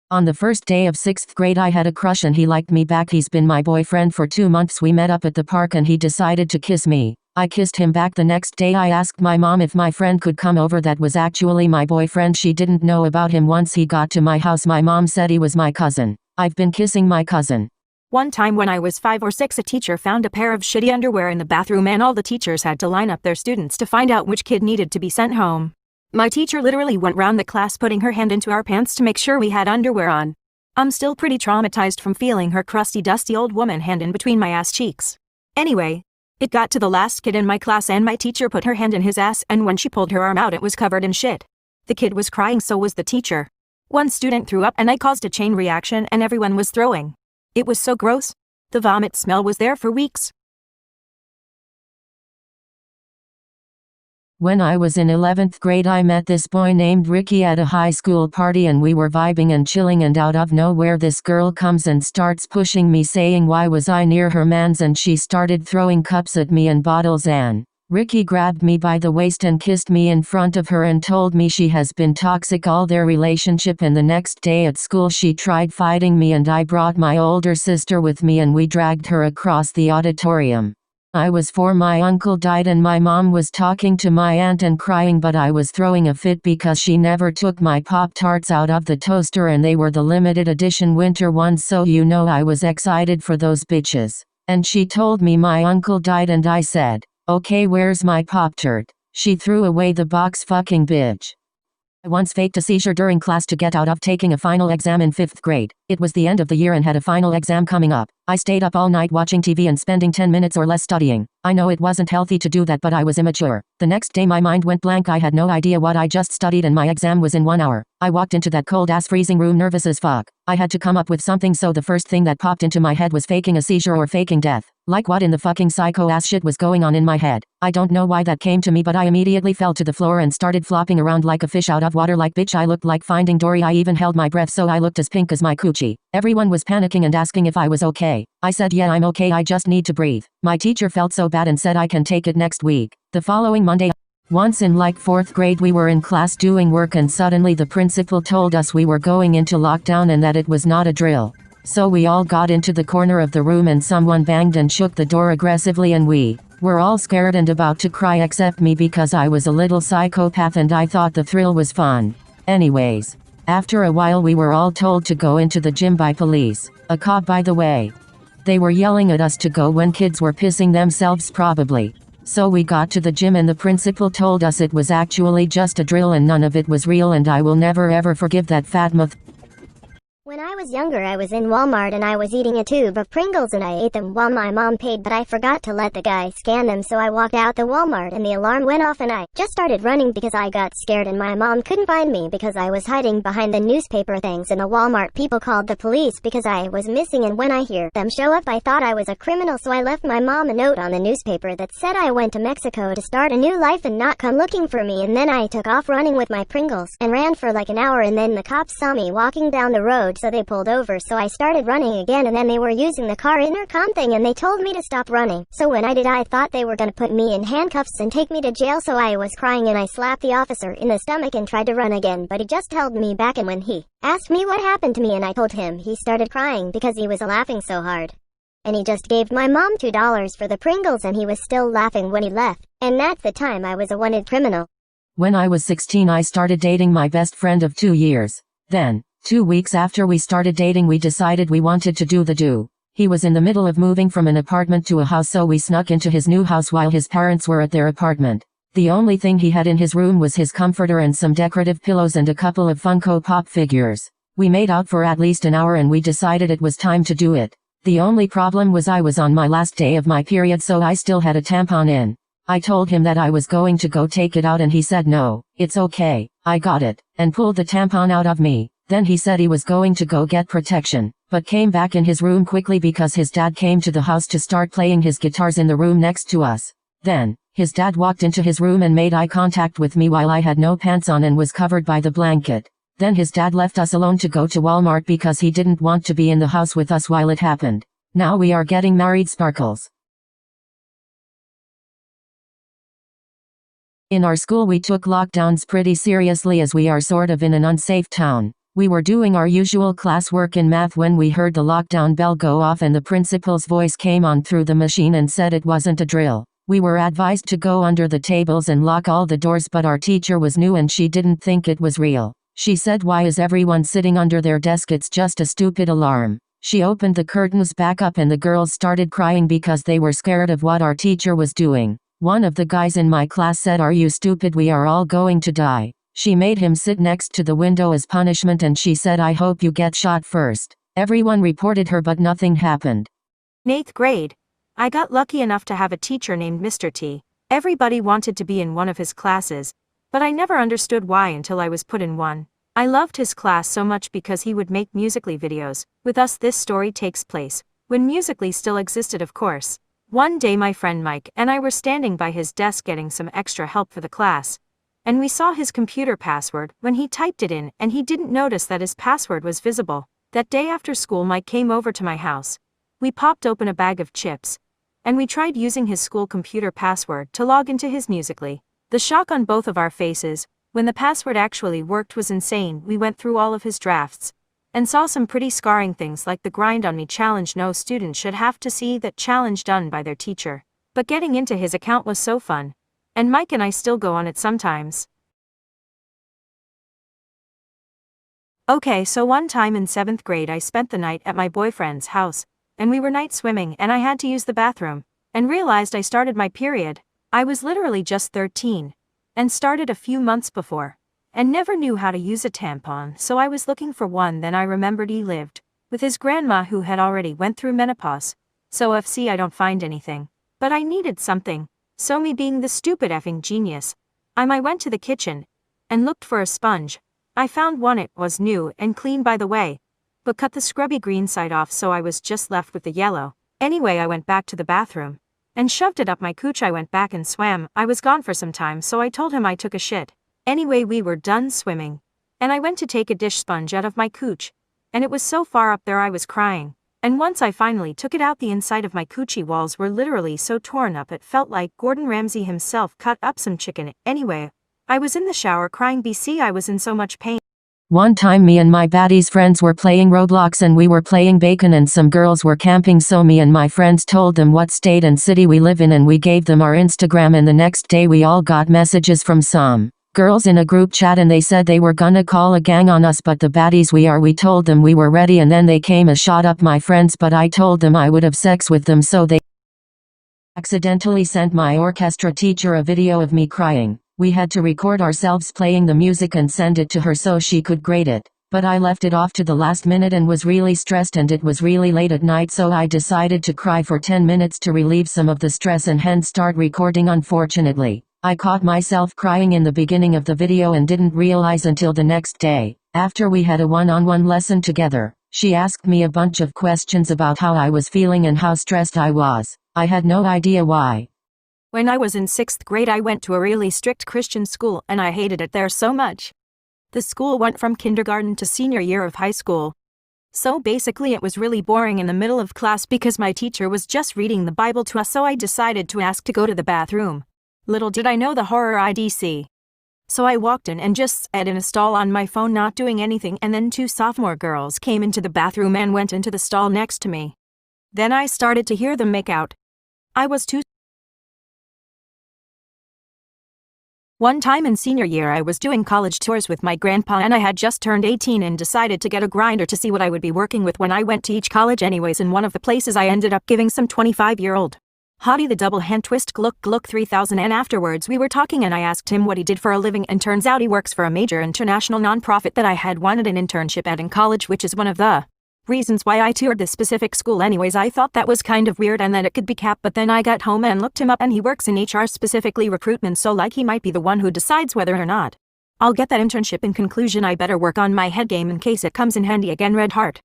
On the first day of 6th grade I had a crush and he liked me back. He's been my boyfriend for 2 months. We met up at the park and he decided to kiss me. I kissed him back. The next day I asked my mom if my friend could come over. That was actually my boyfriend. She didn't know about him. Once he got to my house my mom said he was my cousin. I've been kissing my cousin. One time when I was 5 or 6, a teacher found a pair of shitty underwear in the bathroom and all the teachers had to line up their students to find out which kid needed to be sent home. My teacher literally went round the class putting her hand into our pants to make sure we had underwear on. I'm still pretty traumatized from feeling her crusty, dusty old woman hand in between my ass cheeks. Anyway, it got to the last kid in my class and my teacher put her hand in his ass, and when she pulled her arm out it was covered in shit. The kid was crying, so was the teacher. One student threw up and I caused a chain reaction and everyone was throwing. It was so gross. The vomit smell was there for weeks. When I was in 11th grade I met this boy named Ricky at a high school party and we were vibing and chilling, and out of nowhere this girl comes and starts pushing me saying why was I near her mans, and she started throwing cups at me and bottles, and Ricky grabbed me by the waist and kissed me in front of her and told me she has been toxic all their relationship, and the next day at school she tried fighting me and I brought my older sister with me and we dragged her across the auditorium. I was 4. My uncle died and my mom was talking to my aunt and crying, but I was throwing a fit because she never took my Pop-Tarts out of the toaster and they were the limited edition winter ones, so you know I was excited for those bitches. And she told me my uncle died and I said, okay, where's my Pop-Tart? She threw away the box. Fucking bitch. I once faked a seizure during class to get out of taking a final exam in 5th grade. It was the end of the year and had a final exam coming up. I stayed up all night watching TV and spending 10 minutes or less studying. I know it wasn't healthy to do that, but I was immature. The next day my mind went blank. I had no idea what I just studied and my exam was in 1 hour. I walked into that cold ass freezing room nervous as fuck. I had to come up with something, so the first thing that popped into my head was faking a seizure or faking death. Like what in the fucking psycho ass shit was going on in my head? I don't know why that came to me, but I immediately fell to the floor and started flopping around like a fish out of water. Like bitch, I looked like Finding Dory. I even held my breath so I looked as pink as my coochie. Everyone was panicking and asking if I was okay. I said yeah, I'm okay, I just need to breathe. My teacher felt so bad and said I can take it next week. The following Monday, once in like 4th grade, we were in class doing work and suddenly the principal told us we were going into lockdown and that it was not a drill. So we all got into the corner of the room and someone banged and shook the door aggressively and we were all scared and about to cry except me because I was a little psychopath and I thought the thrill was fun. Anyways, after a while we were all told to go into the gym by police. A cop, by the way. They were yelling at us to go when kids were pissing themselves probably. So we got to the gym and the principal told us it was actually just a drill and none of it was real, and I will never ever forgive that fat mouth. When I was younger I was in Walmart and I was eating a tube of Pringles and I ate them while my mom paid, but I forgot to let the guy scan them, so I walked out the Walmart and the alarm went off and I just started running because I got scared and my mom couldn't find me because I was hiding behind the newspaper things, and the Walmart people called the police because I was missing, and when I hear them show up I thought I was a criminal, so I left my mom a note on the newspaper that said I went to Mexico to start a new life and not come looking for me, and then I took off running with my Pringles and ran for like an hour, and then the cops saw me walking down the road so they pulled over, so I started running again, and then they were using the car intercom thing and they told me to stop running. So when I did I thought they were gonna put me in handcuffs and take me to jail, so I was crying and I slapped the officer in the stomach and tried to run again, but he just held me back, and when he asked me what happened to me and I told him, he started crying because he was laughing so hard. And he just gave my mom $2 for the Pringles and he was still laughing when he left. And that's the time I was a wanted criminal. When I was 16 I started dating my best friend of 2 years. Then, 2 weeks after we started dating we decided we wanted to do the do. He was in the middle of moving from an apartment to a house, so we snuck into his new house while his parents were at their apartment. The only thing he had in his room was his comforter and some decorative pillows and a couple of Funko Pop figures. We made out for at least an hour and we decided it was time to do it. The only problem was I was on my last day of my period, so I still had a tampon in. I told him that I was going to go take it out and he said no, it's okay, I got it, and pulled the tampon out of me. Then he said he was going to go get protection, but came back in his room quickly because his dad came to the house to start playing his guitars in the room next to us. Then, his dad walked into his room and made eye contact with me while I had no pants on and was covered by the blanket. Then his dad left us alone to go to Walmart because he didn't want to be in the house with us while it happened. Now we are getting married, Sparkles. In our school we took lockdowns pretty seriously as we are sort of in an unsafe town. We were doing our usual classwork in math when we heard the lockdown bell go off and the principal's voice came on through the machine and said it wasn't a drill. We were advised to go under the tables and lock all the doors, but our teacher was new and she didn't think it was real. She said, "Why is everyone sitting under their desk? It's just a stupid alarm." She opened the curtains back up and the girls started crying because they were scared of what our teacher was doing. One of the guys in my class said, "Are you stupid? We are all going to die." She made him sit next to the window as punishment and she said, "I hope you get shot first." Everyone reported her but nothing happened. In 8th grade, I got lucky enough to have a teacher named Mr. T. Everybody wanted to be in one of his classes, but I never understood why until I was put in one. I loved his class so much because he would make Musical.ly videos. With us, this story takes place when Musical.ly still existed, of course. One day my friend Mike and I were standing by his desk getting some extra help for the class, and we saw his computer password when he typed it in, and he didn't notice that his password was visible. That day after school, Mike came over to my house. We popped open a bag of chips, and we tried using his school computer password to log into his Musical.ly. The shock on both of our faces when the password actually worked was insane. We went through all of his drafts and saw some pretty scarring things like the Grind on Me challenge. No student should have to see that challenge done by their teacher. But getting into his account was so fun, and Mike and I still go on it sometimes. Okay, so one time in 7th grade I spent the night at my boyfriend's house, and we were night swimming and I had to use the bathroom, and realized I started my period. I was literally just 13, and started a few months before, and never knew how to use a tampon, so I was looking for one. Then I remembered he lived with his grandma who had already went through menopause, so I don't find anything. But I needed something, so me being the stupid effing genius, I went to the kitchen and looked for a sponge. I found one. It was new and clean, by the way, but cut the scrubby green side off, so I was just left with the yellow. Anyway, I went back to the bathroom and shoved it up my cooch. I went back and swam. I was gone for some time, so I told him I took a shit. Anyway, we were done swimming, and I went to take a dish sponge out of my cooch, and it was so far up there I was crying. And once I finally took it out, the inside of my coochie walls were literally so torn up it felt like Gordon Ramsay himself cut up some chicken. Anyway, I was in the shower crying. I was in so much pain. One time me and my baddie's friends were playing Roblox and we were playing bacon and some girls were camping, so me and my friends told them what state and city we live in and we gave them our Instagram, and the next day we all got messages from some girls in a group chat and they said they were gonna call a gang on us, but the baddies we told them we were ready, and then they came and shot up my friends, but I told them I would have sex with them, so they accidentally sent my orchestra teacher a video of me crying. We had to record ourselves playing the music and send it to her so she could grade it, but I left it off to the last minute and was really stressed, and it was really late at night, so I decided to cry for 10 minutes to relieve some of the stress and hence start recording. Unfortunately, I caught myself crying in the beginning of the video and didn't realize until the next day. After we had a one-on-one lesson together, she asked me a bunch of questions about how I was feeling and how stressed I was. I had no idea why. When I was in 6th grade, I went to a really strict Christian school and I hated it there so much. The school went from kindergarten to senior year of high school. So basically it was really boring in the middle of class because my teacher was just reading the Bible to us, so I decided to ask to go to the bathroom. Little did I know the horror I'd see. So I walked in and just sat in a stall on my phone not doing anything, and then 2 sophomore girls came into the bathroom and went into the stall next to me. Then I started to hear them make out. I was too. One time in senior year I was doing college tours with my grandpa and I had just turned 18 and decided to get a grinder to see what I would be working with when I went to each college. Anyways, in one of the places I ended up giving some 25-year-old hottie the double hand twist gluck 3000, and afterwards we were talking and I asked him what he did for a living, and turns out he works for a major international nonprofit that I had wanted an internship at in college, which is one of the reasons why I toured this specific school. Anyways, I thought that was kind of weird and that it could be capped, but then I got home and looked him up and he works in HR, specifically recruitment, so like he might be the one who decides whether or not I'll get that internship. In conclusion, I better work on my head game in case it comes in handy again. Red heart.